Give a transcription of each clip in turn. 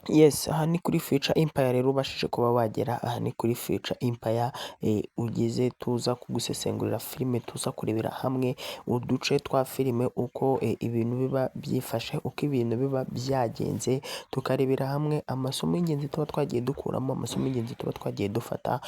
Yes, aha ni kuri Future Empire rero ubashije kuba wagera, aha ni kuri Future Empire ugeze tuza kugusesengurira filime, tuza kurebera hamwe uduce twa filime uko ibintu biba byifashe, uko ibintu biba byagenze, tukarebera hamwe amasomo y'ingenzi tuba twagiye dukuramo, amasomo y'ingenzi tuba twagiye dufata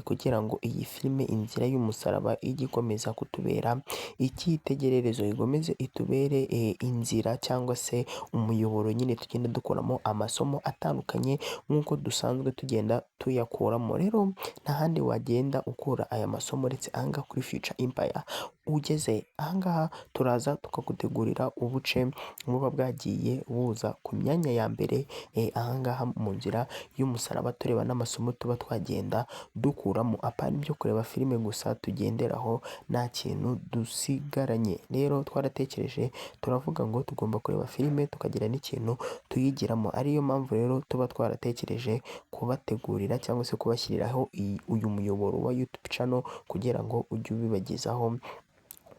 kugira ngo iyi filime Inzira y'Umusaraba ijye ikomeza kutubera icyitegererezo, igomeze itubere inzira cyangwa se umuyoboro nyine tugenda dukuramo amasomo atandukanye nk'uko dusanzwe tugenda tuyakuramo. Rero nta handi wagenda ukura aya masomo uretse aha ngaha kuri Future Empire. Ugeze aha ngaha turaza tukagutegurira ubuce buba bwagiye buza ku myanya ya mbere aha ngaha mu Nzira y'Umusaraba, tureba n'amasomo tuba twagenda dukuramo, apana ibyo kureba filime gusa tugenderaho nta kintu dusigaranye. Rero twaratekereje turavuga ngo tugomba kureba filime tukagira n'ikintu tuyigiramo, ariyo mpamvu rero tuba twaratekereje kubategurira cyangwa se kubashyiriraho uyu muyoboro wa YouTube channel kugira ngo ujye ubibagezaho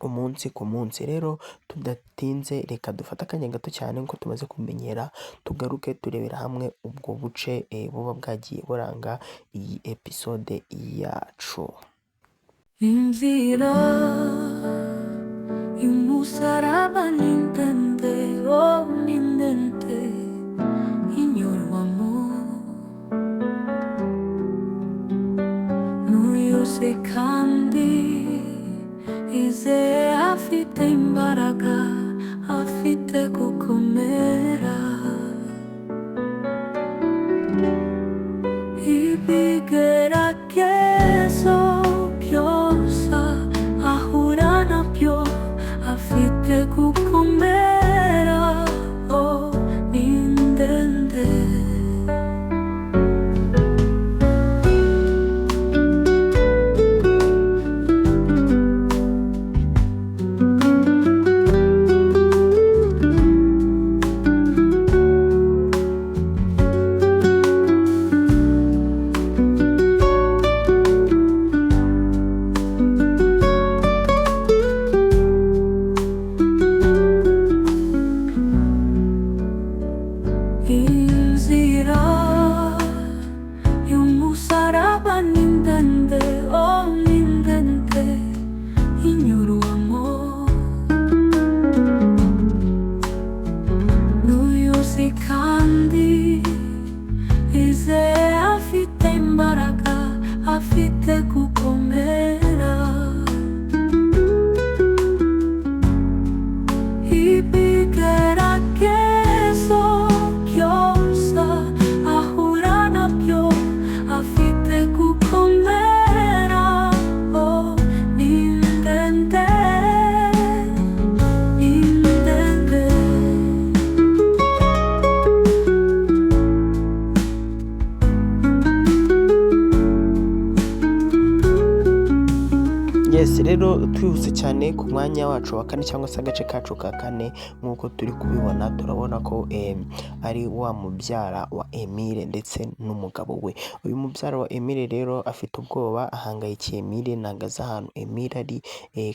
umunsi ku munsi. Rero tudatinze reka dufate akanya gato cyane nk'uko tumaze kumenyera, tugaruke turebera hamwe ubwo buce buba bwagiye buranga iyi episode yacu. Inzira y'umusaraba ni ndende, oh ni ndende, inyurwamo n'uyose kandi izeye afite imbaraga, afite gukomera. Ibigeragezo byose ahura nabyo, afite gukomera, oh ni ndende. Inzira y'umusaraba ni ndende, oh ni ndende, inyurwamo n'uyuzi kandi izeye afite imbaraga, afite gukomera. Ibigeragezo byose ahura nabyo, afite gukomera, oh ni ndende, ni ndende. Yes, rero twihuse cyane ku mwanya wacu wa kane cyangwa se agace kacu ka kane, nk'uko turi kubibona turabona ko ari wa mubyara wa Emile ndetse n'umugabo we. Uyu mubyara wa Emile rero afite ubwoba, ahangayikiye Emile, ntago azi ahantu Emile ari.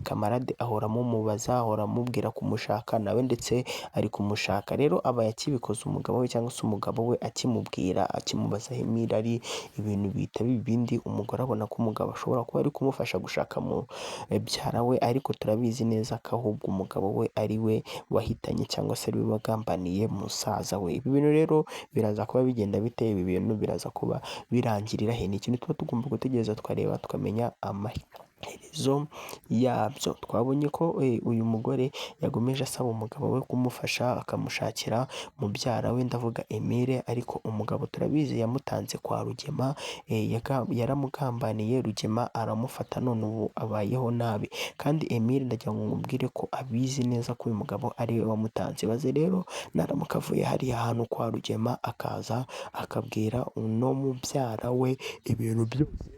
Kamarade ahora amubaza, ahora amubwira kumushaka, nawe ndetse ari kumushaka. Rero aba yakibikoze umugabo we cyangwa se umugabo we akimubwira, akimubaza aho Emile ari, ibintu bihita biba ibindi. Umugore abona ko umugabo ashobora kuba ari kumufasha gushaka mu byara we, ariko turabizi neza ko ahubwo umugabo we ari we wahitanye cyangwa se ari we wagambaniye musaza we. Ibi bintu rero biraza kuba bigenda bite? Ibi bintu biraza kuba birangirira he? Ni ikintu tuba tugomba gutegereza tukareba tukamenya amaherezo yabyo. Twabonye ko uyu mugore yagomeje asaba umugabo we kumufasha akamushakira mubyara we, ndavuga Emile, ariko umugabo turabizi yamutanze kwa Rugema, yaramugambaniye, Rugema aramufata, none ubu abayeho nabi. Kandi Emile ndagira ngo nkubwire ko abizi neza ko uyu mugabo ari we wamutanze. Baze rero naramuka avuye hariya hantu kwa Rugema akaza akabwira uno mubyara we ibintu byose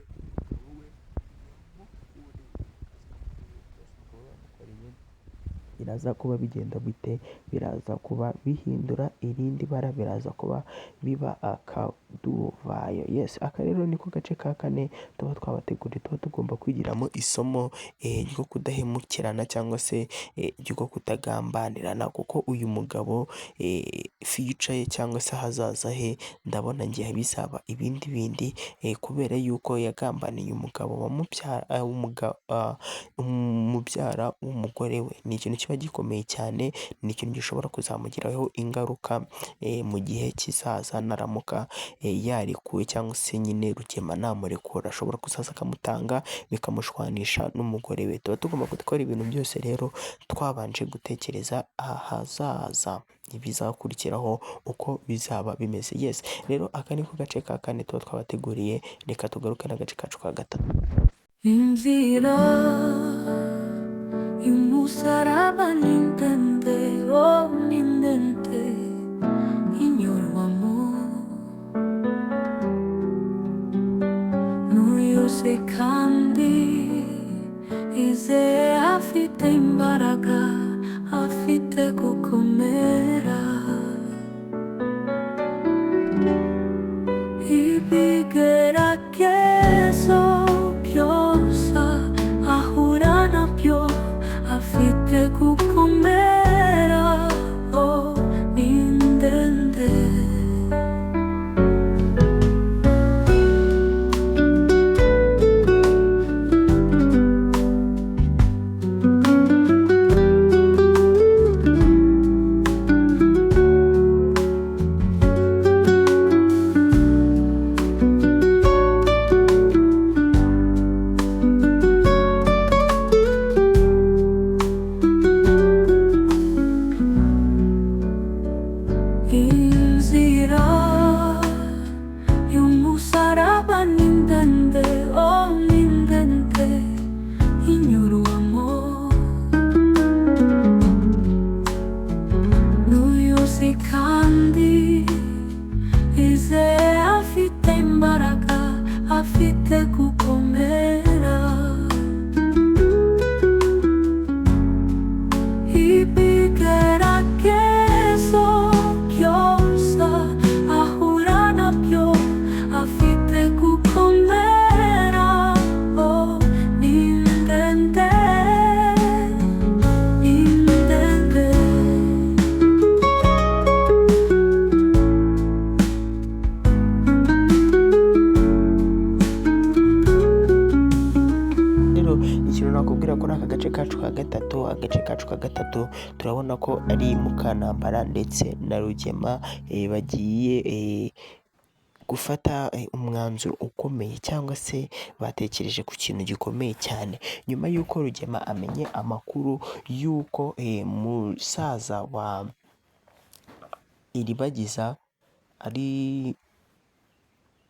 biraza kuba bigenda bite, biraza kuba bihindura irindi bara, biraza kuba biba akaduvayo. Yes, aka rero niko gace ka kane tuba twabateguriye, tuba tugomba kwigiramo isomo ryo kudahemukirana cyangwa se ryo kutagambanirana, kuko uyu mugabo future ye cyangwa se ahazaza he ndabona ngiye bisaba ibindi bindi, kubera yuko yagambaniye umugabo umubyara w'umugore we. Ni ikintu kiba gikomeye cyane, ni ikintu gishobora kuzamugiraho ingaruka mu gihe kizaza naramuka yarekuwe, cyangwa se nyine Rugema namurekura ashobora kuzaza akamutanga bikamushwanisha n'umugore we. Tuba tugomba gukora ibintu byose rero twabanje gutekereza ahazaza ibizakurikiraho uko bizaba bimeze. Yes, rero aka niko gace ka kane tuba twabateguriye, reka tugaruke n'agace kacu ka gatatu. Inzira y'umusaraba ni ndende, oh ni ndende, inyurwamo n'uyose kandi izeye afite imbaraga, afite gukomera. Ibigeragezo byose ahura nabyo, afite gukomera, oh ni ndende. Inzira y'umusaraba ni ndende, oh ni ndende, inyurwamo n'uyuzi kandi izeye afite imbaraga, afite gukomera. Ibigeragezo byose ahura nabyo, afite gukomera, oh ni ndende, ni ndende. Rero ikintu nakubwira kuri aka gace kacu ka gatatu, agace kacu ka gatatu turabona ko ari Mukantambara ndetse na Rugema bagiye gufata umwanzuro ukomeye, cyangwa se batekereje ku kintu gikomeye cyane, nyuma y'uko Rugema amenye amakuru y'uko musaza wa Iribagiza ari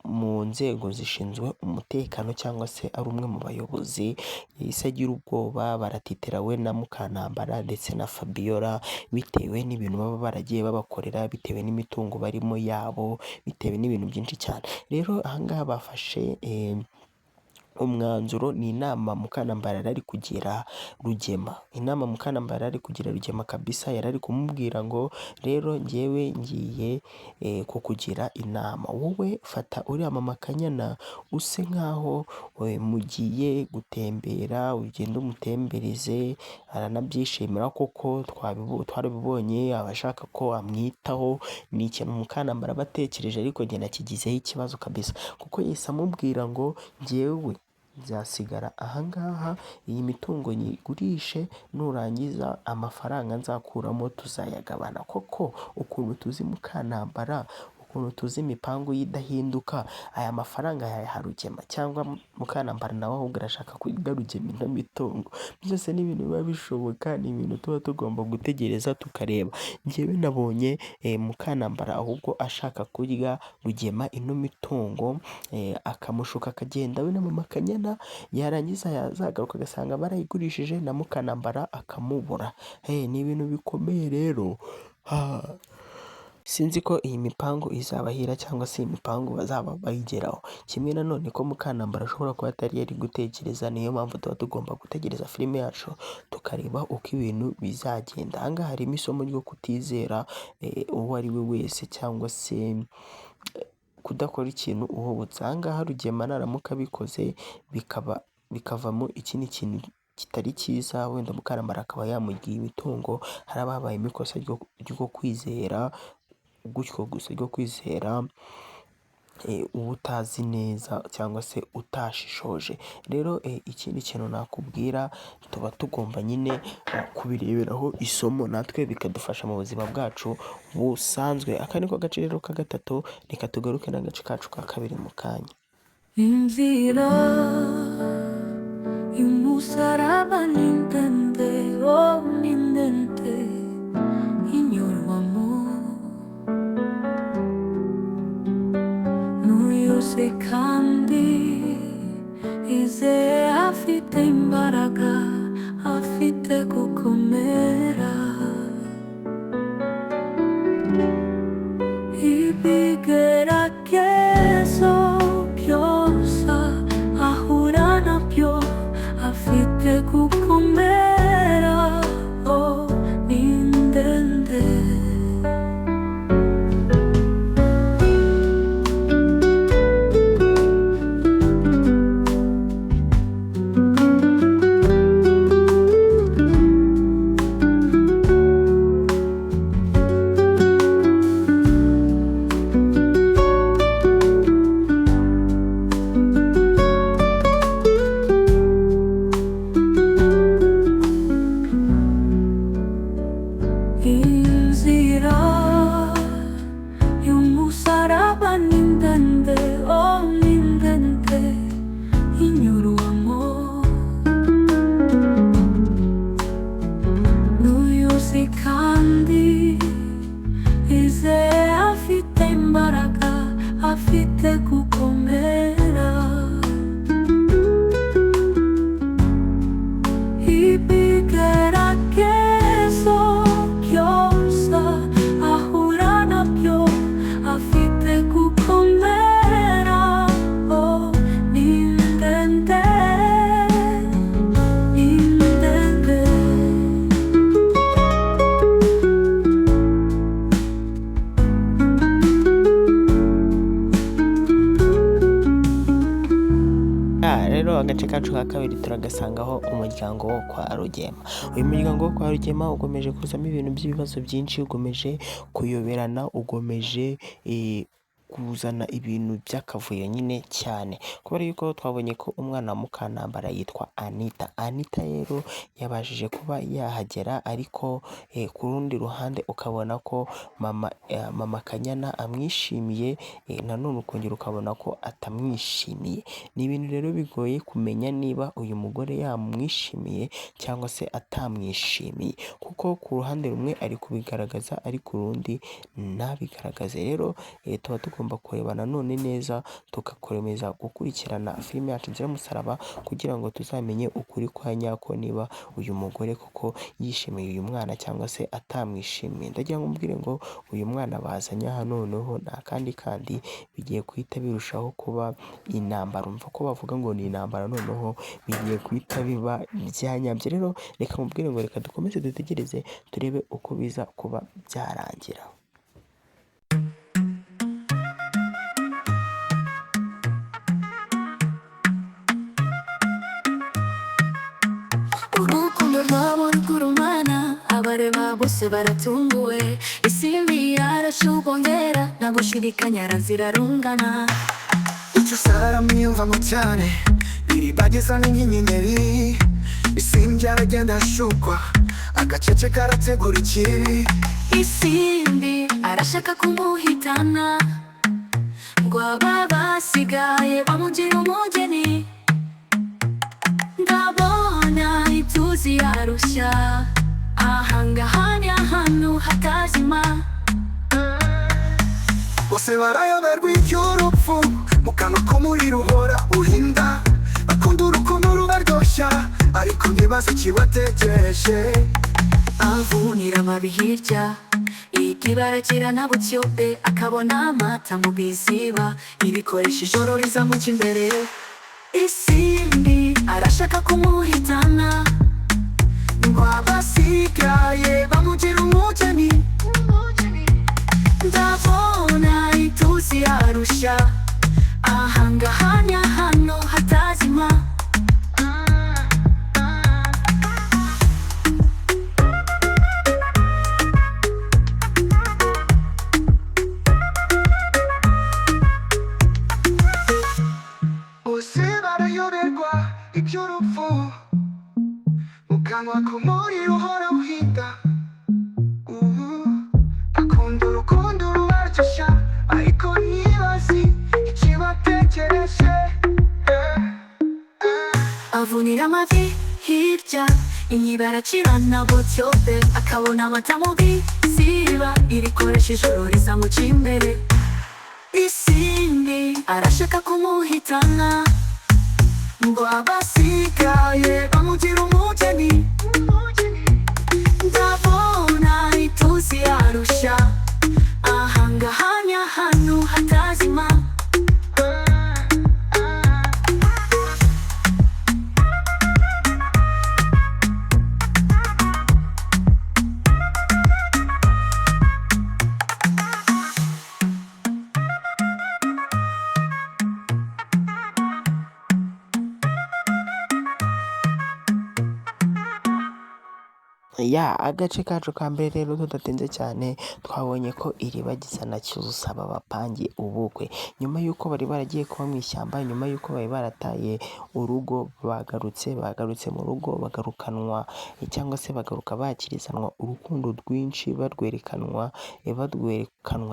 mu nzego zishinzwe umutekano, cyangwa se ari umwe mu bayobozi. Yahise agira ubwoba, baratitira we na Mukantambara ndetse na Fabiola, bitewe n'ibintu baba baragiye babakorera, bitewe n'imitungo barimo yabo, bitewe n'ibintu byinshi cyane. Rero ahangaha bafashe umwanzuro, ni inama Mukantambara yari ari kugira Rugema, inama Mukantambara yari ari kugira Rugema kabisa. Yari ari kumubwira ngo rero njyewe ngiye kukugira inama, wowe fata uriya mama Kanyana use nkaho mugiye gutembera, ugende umutembereze, aranabyishimira koko, twarabibonye abashaka ko amwitaho. Ni ikintu Mukantambara batekereje, ariko njye nakigizeho ikibazo kabisa, kuko yahise amubwira ngo njyewe nzasigara ahangaha, iyi mitungo nyigurishe, nurangiza amafaranga nzakuramo tuzayagabana. Koko ukuntu tuzi Mukantambara, ukuntu tuzi imipangu y'idahinduka, aya mafaranga yayaha Rugema, cyangwa Mukantambara nawe ahubwo arashaka kwiga Rugema ino mitungo? Byose ni ibintu biba bishoboka, ni ibintu tuba tugomba gutegereza tukareba. Njyewe nabonye Mukantambara ahubwo ashaka kurya Rugema ino mitungo, akamushuka akagenda we na mama Kanyana, yarangiza yazagaruka agasanga barayigurishije na Mukantambara akamubura. Ni ibintu bikomeye rero. sinzi ko iyi mipangu izabahira cyangwa se iyi mipangu bazaba bayigeraho. Kimwe nanone ko Mukantambara ashobora kuba atari yari gutekereza, niyo mpamvu tuba tugomba gutegereza filime yacu tukareba uko ibintu bizagenda. Aha ngaha harimo isomo ryo kutizera uwo ari we wese cyangwa se kudakora ikintu uhubutse. Aha ngaha Rugema naramuka abikoze bikavamo ikindi kintu kitari cyiza, wenda Mukantambara akaba yamugira imitungo, haraba habayemo ikosa ryo kwizera gutyo gusa, ryo kwizera uba utazi neza cyangwa se utashishoje. Rero ikindi kintu nakubwira, tuba tugomba nyine kubireberaho isomo natwe bikadufasha mu buzima bwacu busanzwe. Aka niko gace rero ka gatatu, reka tugaruke n'agace kacu ka kabiri mu kanya. Inzira y'umusaraba ni ndende, oh ni ndende inyurwamo n'uyose kandi izeye afite imbaraga, afite gukomera. Ibigeragezo byose ahura nabyo afite gukomera, oh ni ndende. Inzira y'umusaraba ni ndende, oh ni ndende inyurwamo n'uyuzi kandi izeye afite imbaraga, afite gukomera. Ibigeragezo byose ahura nabyo afite gukomera, oh ni ndende, ni ndende. Rero agace kacu ka kabiri turagasangaho umuryango wo kwa Rugema. Uyu muryango wo kwa Rugema ukomeje kuzamo ibintu by'ibibazo byinshi, ukomeje kuyoberana, ukomeje kuzana ibintu by'akavuyo nyine cyane, kubera yuko twabonye ko umwana wa Mukantambara yitwa Anita. Anita rero yabashije kuba yahagera, ariko ku rundi ruhande ukabona ko mama Kanyana amwishimiye, nanone ukongera ukabona ko atamwishimiye. Ni ibintu rero bigoye kumenya niba uyu mugore yamwishimiye cyangwa se atamwishimiye, kuko ku ruhande rumwe ari kubigaragaza ariko urundi ntabigaragaze. Rero tuba tugomba kureba nanone neza, tugakomeza gukurikirana filime yacu Inziramusaraba kugira ngo tuzamenye ukuri kwa nyako, niba uyu mugore koko yishimiye uyu mwana cyangwa se atamwishimiye. Ndagira ngo mbwire ngo uyu mwana bazanye hano noneho nta kandi bigiye guhita birushaho kuba intambara. Umva ko bavuga ngo ni intambara, noneho bigiye guhita biba byanyabyo. Rero reka mubwire ngo reka dukomeze dutegereze turebe uko biza kuba byarangira. Urukundo rwabo rw'urumana, abareba bose baratunguwe. Isimbi yarashubongera, nta gushidikanya zirarungana. Icyo saramwiyumvamo cyane, biribageza n'inyenyeri. Isimbi aragenda ashukwa, agacece karategura ikibi. Isimbi arashaka kumuhitana, ngo aba basigaye bamugira umugeni. Ndabona ituzi yarushya, ahangaha ni ahantu hatazima. Bose barayoberwa iby'urupfu, mu kanwa k'umuriro uhora uhinda. Bakunda urukundo rubaryoshya, ariko ntibazi ikibategereje. Avunira amabi hirya, Ntibarakirana gutyo akabona amata mu biziba, ibikoresha ijoro rizamuca imbere. Isimbi arashaka kumuhitana, ngo abasigaye bamugira umugeni. Ndabona ituzi yarusha, ahangahanya hano hatazima. bose barayoberwa iby'urupfu, mu kanwa k'umuriro uhora uhinda. Akunda urukundo rubaryoshya, ariko ntibazi ikibategereje. Avunira amavi hirya, ntibarakirana gutyo akabona amata mu biziba, irikoresha ijoro rizamuca imbere. Isimbi arashaka kumuhitana, ngo abasigaye bamugira umugeni. Ndabona ituzi yarusha, ahangahanya hano hatazima. Agace kacu ka mbere rero tudatinze cyane, twabonye ko Iribagiza na Cyusa bapangiye ubukwe. Nyuma y'uko bari baragiye kuba mu ishyamba, nyuma y'uko bari barataye urugo, bagarutse mu rugo, bagarukanwa cyangwa se bagaruka bakirizanwa urukundo rwinshi, barwerekanwa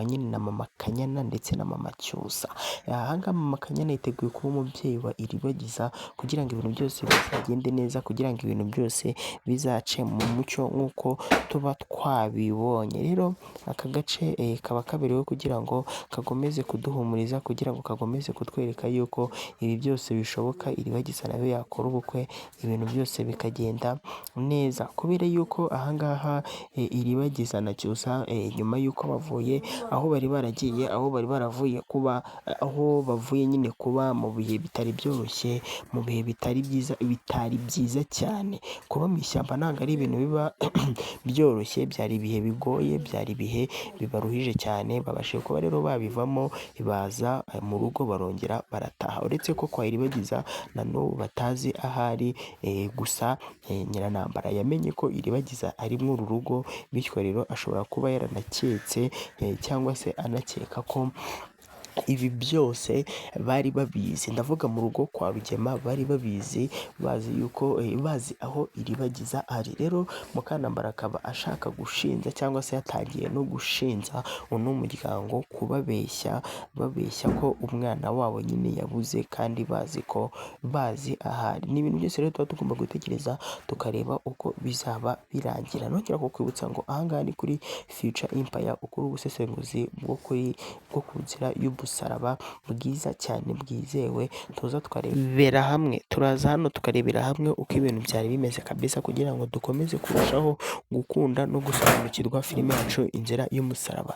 nyine na mama Kanyana ndetse na mama Cyusa. Ahangaha mama Kanyana yiteguye kuba umubyeyi wa Iribagiza kugira ngo ibintu byose bizagende neza, kugira ngo ibintu byose bizace mu mucyo nk'uko tuba twabibonye. Rero aka gace kaba kaberewe kugira ngo kakomeze kuduhumuriza, kugira ngo kakomeze kutwereka yuko ibi byose bishoboka. Iribagiza nawe yakora ubukwe, ibintu byose bikagenda neza, kubera yuko ahangaha Iribagiza na Cyusa nyuma y'uko bavuye aho bari baragiye, aho bari baravuye kuba, aho bavuye nyine kuba mu bihe bitari byoroshye, mu bihe bitari byiza cyane. Kuba mu ishyamba ntabwo ari ibintu biba byoroshye, byari ibihe bigoye, byari ibihe bibaruhije cyane. Babashije kuba rero babivamo, baza mu rugo barongera barataha, uretse ko kwa Iribagiza na n'ubu batazi ahari, gusa Nyirantambara yamenye ko Iribagiza ari muri uru rugo, bityo rero ashobora kuba yaranaketse cyangwa se anakeka ko ibi byose bari babizi. Ndavuga mu rugo kwa Rugema bari babizi, bazi yuko bazi aho Iribagiza ari. Rero Mukantambara akaba ashaka gushinja cyangwa se yatangiye no gushinja uno muryango babeshya ko umwana wabo nyine yabuze, kandi bazi ahari. Ni ibintu byose rero tuba tugomba gutekereza tukareba uko bizaba birangira. Nongera kukwibutsa ngo ahangaha ni kuri Future Empire, ukora ubusesenguzi bwo ku nzira y'umusaraba bwiza cyane bwizewe. Tuza tukarebera hamwe, turaza hano tukarebera hamwe uko ibintu byari bimeze kabisa, kugira ngo dukomeze kurushaho gukunda no gusobanukirwa filime yacu Inzira y'Umusaraba.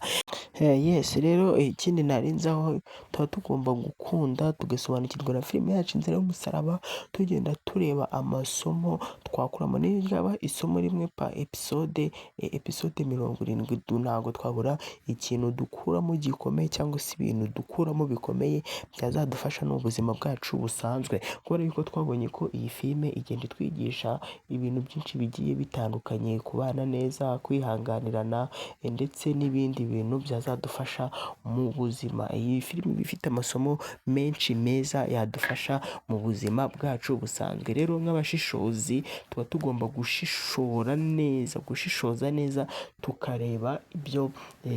Yes, rero ikindi narenzaho, tuba tugomba gukunda tugasobanukirwa na filime yacu Inzira y'Umusaraba, tugenda tureba amasomo twakuramo. Niyo ryaba isomo rimwe pa episode 70, ntabwo twabura ikintu dukuramo gikomeye, cyangwa se ibintu dukuramo bikomeye byazadufasha no mu buzima bwacu busanzwe, kubera yuko twabonye ko iyi filime igenda itwigisha ibintu byinshi bigiye bitandukanye, kubana neza, kwihanganirana, ndetse n'ibindi bintu byazadufasha mu buzima. Iyi filime ifite amasomo menshi meza yadufasha mu buzima bwacu busanzwe. Rero nk'abashishozi tuba tugomba gushishoza neza tukareba ibyo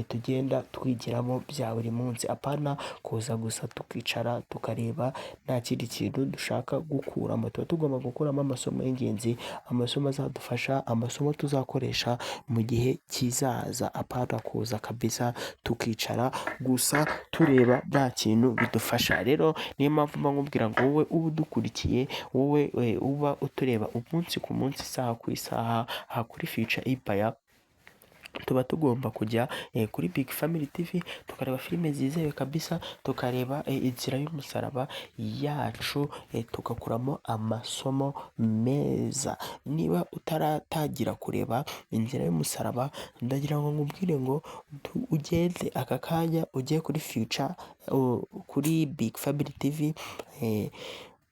tugenda twigiramo bya buri munsi, apana kuza gusa tukicara tukareba nta kindi kintu dushaka gukuramo. Tuba tugomba gukuramo amasomo y'ingenzi, amasomo azadufasha, amasomo tuzakoresha mu gihe kizaza, apana kuza kabisa tukicara gusa tureba nta kintu bidufasha. Rero niyo mpamvu mba nkubwira ngo wowe uba udukurikiye, wowe uba utureba umunsi ku munsi, isaha ku isaha, aha kuri Future Empire, tuba tugomba kujya kuri Big Family TV tukareba filime zizewe kabisa, tukareba inzira y'umusaraba yacu, tugakuramo amasomo meza. Niba utaratangira kureba inzira y'umusaraba, ndagira ngo nkubwire ngo ugende aka kanya ujye kuri kuri Big Family TV,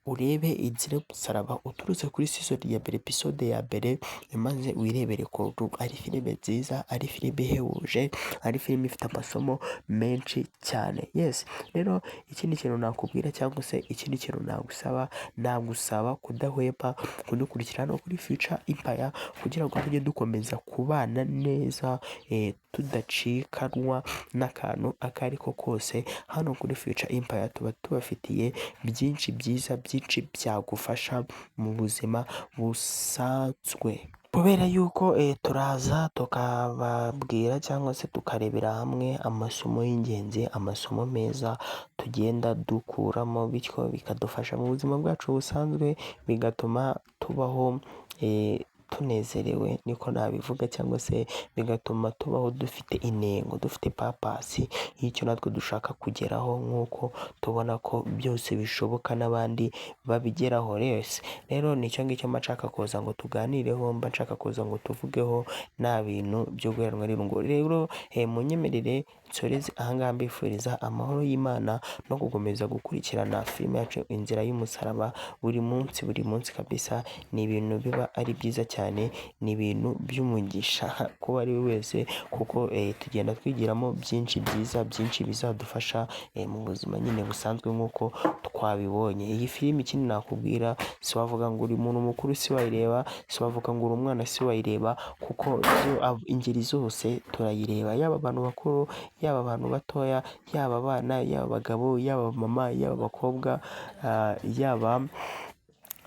urebe inzira y'umusaraba uturutse kuri season ya mbere, episode ya mbere, maze wirebere ko ari filime nziza, ari filime ihebuje, ari filime ifite amasomo menshi cyane. Yes, rero ikindi kintu nakubwira cyangwa se ikindi kintu nagusaba kudahwema kudukurikirana no kuri Future Empire kugira ngo tujye dukomeza kubana neza, tudacikanwa n'akantu ako ari ko kose. Hano kuri Future Empire tuba tubafitiye byinshi byiza, byinshi byagufasha mu buzima busanzwe, kubera yuko turaza tukababwira cyangwa se tukarebera hamwe amasomo y'ingenzi, amasomo meza tugenda dukuramo, bityo bikadufasha mu buzima bwacu busanzwe, bigatuma tubaho tunezerewe, niko nabivuga, cyangwa se bigatuma tubaho dufite intego, dufite papasi y'icyo natwe dushaka kugeraho, nk'uko tubona ko byose bishoboka n'abandi babigeraho. Rero nicyo ngicyo mba nshaka kuza ngo tuganireho, mba nshaka kuza ngo tuvugeho, nta bintu byo guheranwa n'irungu. Rero munyemerere nsoreze ahangaha mbifuriza amahoro y'Imana no gukomeza gukurikirana filime yacu inzira y'umusaraba buri munsi kabisa. Ni ibintu biba ari byiza cyane, ni ibintu by'umugisha kuba ari we wese, kuko tugenda twigiramo byinshi byiza, byinshi bizadufasha mu buzima nyine busanzwe nk'uko twabibonye. Iyi filime ikindi nakubwira, si wavuga ngo uri umuntu mukuru si wayireba, si wavuga ngo uri umwana si wayireba, kuko ingeri zose turayireba, yaba abantu bakuru, yaba abantu batoya, yaba abana, yaba abagabo, yaba mama, yaba abakobwa, yaba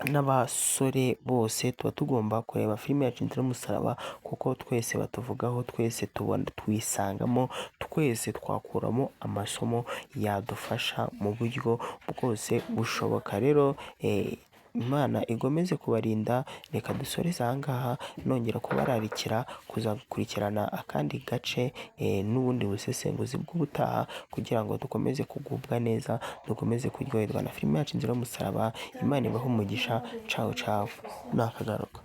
n'abasore, bose tuba tugomba kureba filime yacu inzira y'umusaraba, kuko twese batuvugaho, twese twisangamo, twese twakuramo amasomo yadufasha mu buryo bwose bushoboka. Rero Imana igomeze kubarinda. Reka dusoreze ahangaha, nongera kubararikira kuzakurikirana akandi gace n'ubundi busesenguzi bw'ubutaha, kugira ngo dukomeze kugubwa neza, dukomeze kuryoherwa na filime yacu inzira y'umusaraba. Imana ibahe umugisha. Cawo cawo, nakagaruka.